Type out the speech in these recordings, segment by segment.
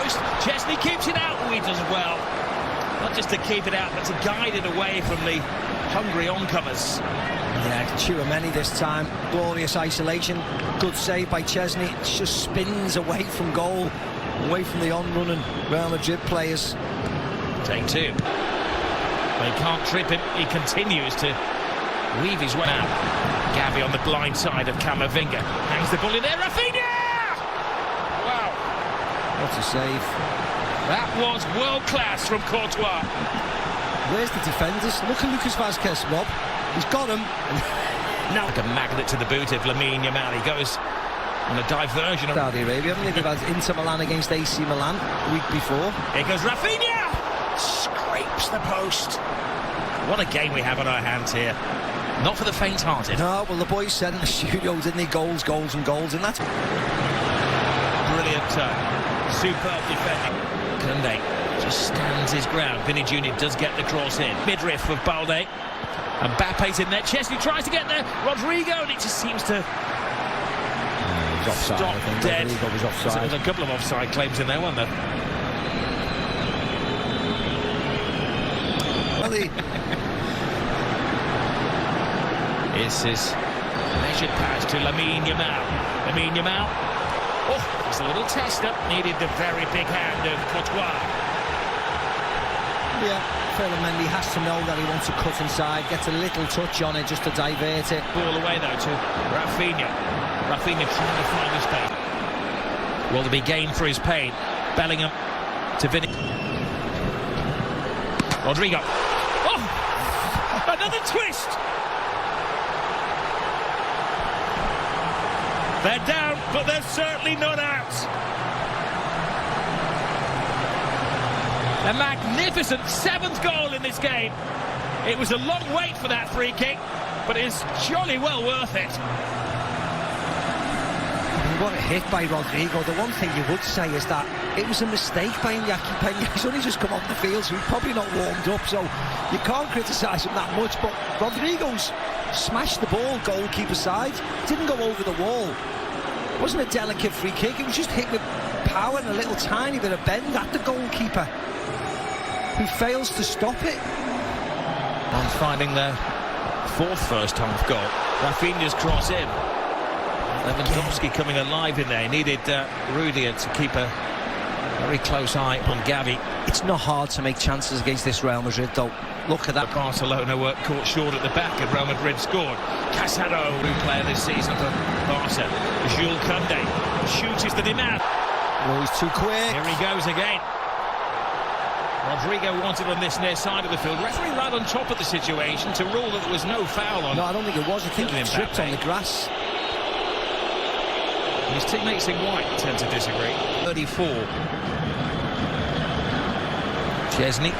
post. Chesney keeps it out. Oh, he does well. Not just to keep it out, but to guide it away from the hungry oncomers. Yeah, Tchouaméni this time. Glorious isolation. Good save by Chesney. It just spins away from goal, away from the on-running Real Madrid players. Take two. They can't trip him. He continues to weave his way out. Gavi on the blind side of Camavinga. Hangs the ball in there. Rafinha! Wow. What a save. That was world class from Courtois. Where's the defenders? Look at Lucas Vazquez, Rob. He's got him. Now like a magnet to the boot of Lamine Yamal. He goes on a diversion of Saudi Arabia, haven't they? They've had Inter Milan against AC Milan the week before. Here goes Rafinha! Scrapes the post. What a game we have on our hands here. Not for the faint-hearted. No, well, the boys said in the studio, didn't they? Goals, goals and goals, and that's... Brilliant turn. Superb defending. Koundé just stands his ground. Vinny Jr. does get the cross in. Midriff of Balde. And Mbappe's in there. Chesney tries to get there. Rodrigo, and it just seems to... he's offside, stop I think. dead. Rodrigo was offside. So there's a couple of offside claims in there, weren't there? Well, This is measured pass to Lamine Yamal. Lamine Yamal. Oh, it's a little test-up. Needed the very big hand of Courtois. Yeah, Mendy has to know that he wants to cut inside, gets a little touch on it just to divert it. Ball away, though, to Rafinha. Rafinha trying to find his space. Will there be gain for his pain? Bellingham to Vinny. Rodrigo. Oh! Another twist! They're down, but they're certainly not out. A magnificent 7th goal in this game. It was a long wait for that free kick, but it's jolly well worth it. What a hit by Rodrigo. The one thing you would say is that it was a mistake by Iñaki Peña. He's only just come off the field, so he's probably not warmed up, so you can't criticise him that much, but Rodrigo's smashed the ball goalkeeper side. Didn't go over the wall. It wasn't a delicate free kick, it was just hit with power and a little tiny bit of bend at the goalkeeper, who fails to stop it. And finding their 4th first-half goal. Rafinha's cross in. Lewandowski coming alive in there. He needed Rudiger to keep a very close eye on Gavi. It's not hard to make chances against this Real Madrid, though. Look at that. Barcelona were caught short at the back, and Real Madrid scored. Casado, new player this season for Barca. Jules Koundé shoots the demand. Oh, he's too quick. Here he goes again. Rodrigo wanted on this near side of the field. Referee right on top of the situation to rule that there was no foul on. No, I don't think it was. I think he tripped on the grass. His teammates in white tend to disagree. 34. Chesney.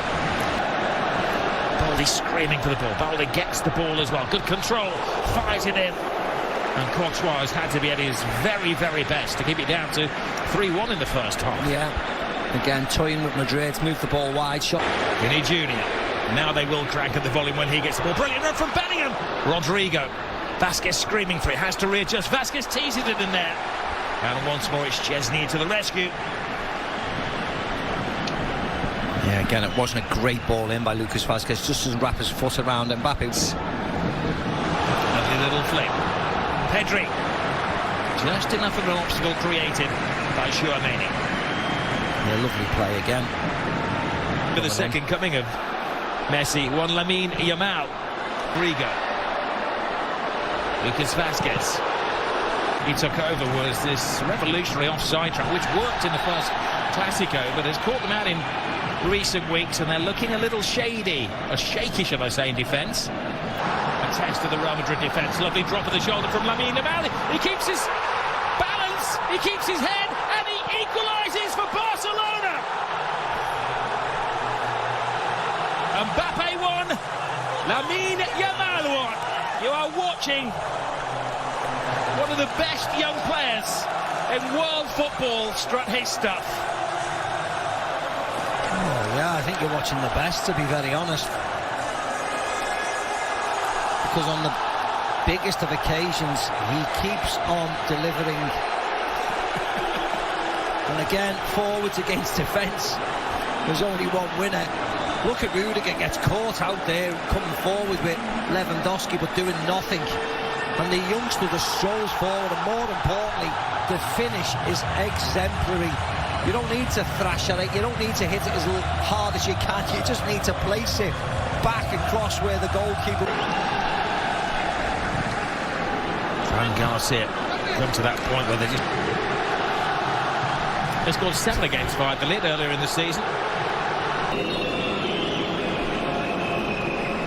Balde screaming for the ball. Balde gets the ball as well. Good control. Fires it in. And Courtois has had to be at his very, very best to keep it down to 3-1 in the first half. Yeah. Again, toying with Madrid. Move the ball wide. Shot. Vinny Jr. Now they will crank at the volume when he gets the ball. Brilliant run from Bellingham. Rodrigo. Vasquez screaming for it. Has to readjust. Vasquez teases it in there. And once more it's Chesney to the rescue. Yeah, again, it wasn't a great ball in by Lucas Vazquez. Just doesn't wrap his foot around Mbappe. Lovely little flick. Pedri. Just enough of an obstacle created by Tchouaméni. Yeah, lovely play again. For the second coming of Messi, one Lamine Yamal. Rodrigo. Lucas Vazquez. He took over was this revolutionary offside trap, which worked in the first Clasico, but has caught them out in recent weeks, and they're looking a little shady, or shaky, shall I say, in defence. A test of the Real Madrid defence. Lovely drop of the shoulder from Lamine Yamal. He keeps his balance, he keeps his head, and he equalises for Barcelona. Mbappe won, Lamine Yamal won. You are watching one of the best young players in world football strut his stuff. Oh, yeah, I think you're watching the best, to be very honest. Because on the biggest of occasions, he keeps on delivering. And again, forwards against defence. There's only one winner. Look at Rudiger, gets caught out there, coming forward with Lewandowski, but doing nothing. And the youngster just strolls forward, and more importantly, the finish is exemplary. You don't need to thrash at it, you don't need to hit it as hard as you can, you just need to place it back across where the goalkeeper... Fran Garcia come to that point where they just... They scored 7 against Valladolid earlier in the season.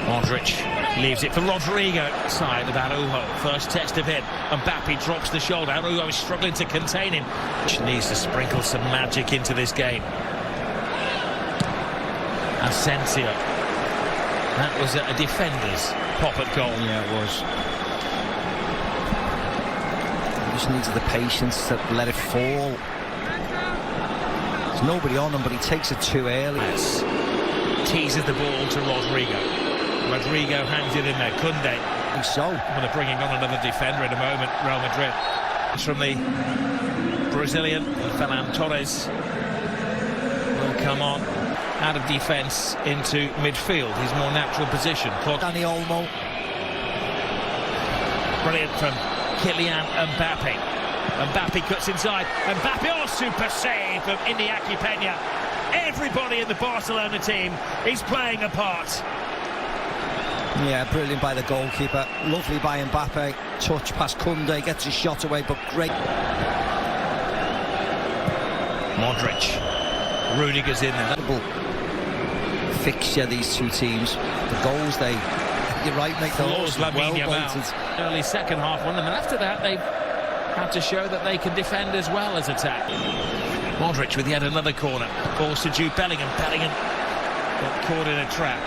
Modric leaves it for Rodrigo, side of Araujo. First test of him. Mbappe drops the shoulder. Araujo is struggling to contain him. Which needs to sprinkle some magic into this game. Asensio. That was a defender's pop at goal. Yeah, it was. He just needs the patience to let it fall. There's nobody on him, but he takes it too early. Yes. Teases the ball to Rodrigo. Rodrigo hangs it in there. Koundé. So. Well, they're bringing on another defender in a moment. Real Madrid. It's from the Brazilian. Ferran Torres will come on out of defence into midfield. His more natural position. Dani Olmo. Brilliant from Kylian Mbappe. Mbappe cuts inside. Mbappe, oh, super save from Iñaki Peña. Everybody in the Barcelona team is playing a part. Yeah, brilliant by the goalkeeper. Lovely by Mbappe. Touch past Koundé, gets his shot away, but great. Modric. Rudiger's in there. Fixture, these two teams. The goals, you're right, mate. Floors well-weighted. Early second half won them, and after that they've had to show that they can defend as well as attack. Modric with yet another corner. Balls to Jude Bellingham. Bellingham got caught in a trap.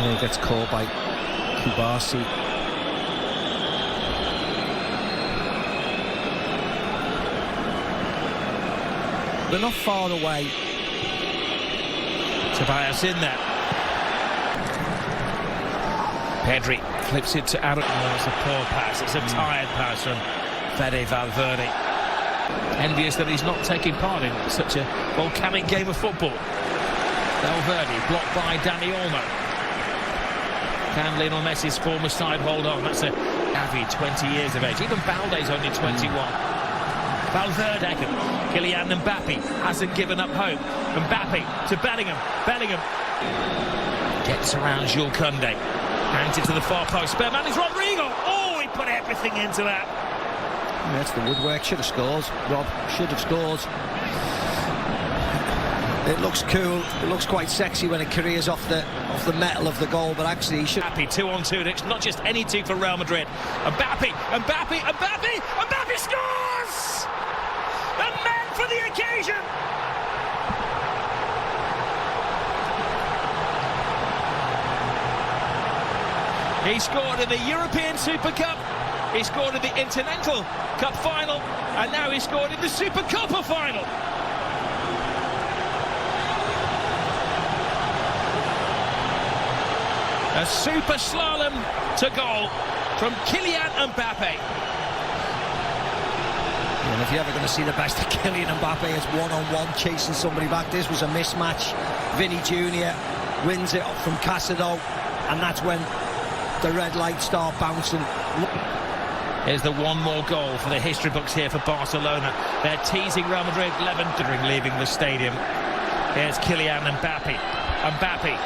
He gets caught by Kubasi. They're not far away. Tobias in there. Pedri flips it to Aaron. Oh, it's a poor pass. It's a tired pass from Fede Valverde. Envious that he's not taking part in such a volcanic game of football. Valverde blocked by Dani Olmo. Can Lionel Messi's former side hold on? That's a Gavi, 20 years of age. Even Balde's only 21. Valverde, Kylian Mbappe hasn't given up hope. Mbappe to Bellingham. Bellingham gets around Jules Koundé. Hands it to the far post. Spare man is Rodrigo. Oh, he put everything into that. Yeah, that's the woodwork. Should have scored. Rob should have scored. It looks cool. It looks quite sexy when it careers off the metal of the goal, but actually he should. Happy 2-on-2. It's not just any two for Real Madrid. Mbappe scores! The man for the occasion. He scored in the European Super Cup. He scored in the Intercontinental Cup final, and now he scored in the Super Copa final. A super slalom to goal from Kylian Mbappe. And if you're ever going to see the best of Kylian Mbappe, it's one-on-one chasing somebody back. This was a mismatch. Vinny Jr. wins it from Casado, and that's when the red lights start bouncing. Here's the one more goal for the history books here for Barcelona. They're teasing Real Madrid, Lewandowski leaving the stadium. Here's Kylian Mbappe. Mbappe,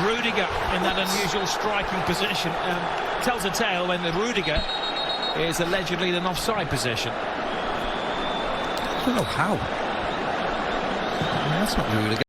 Rudiger in that unusual striking position. Tells a tale when the Rudiger is allegedly in an offside position. I don't know how. That's not Rudiger.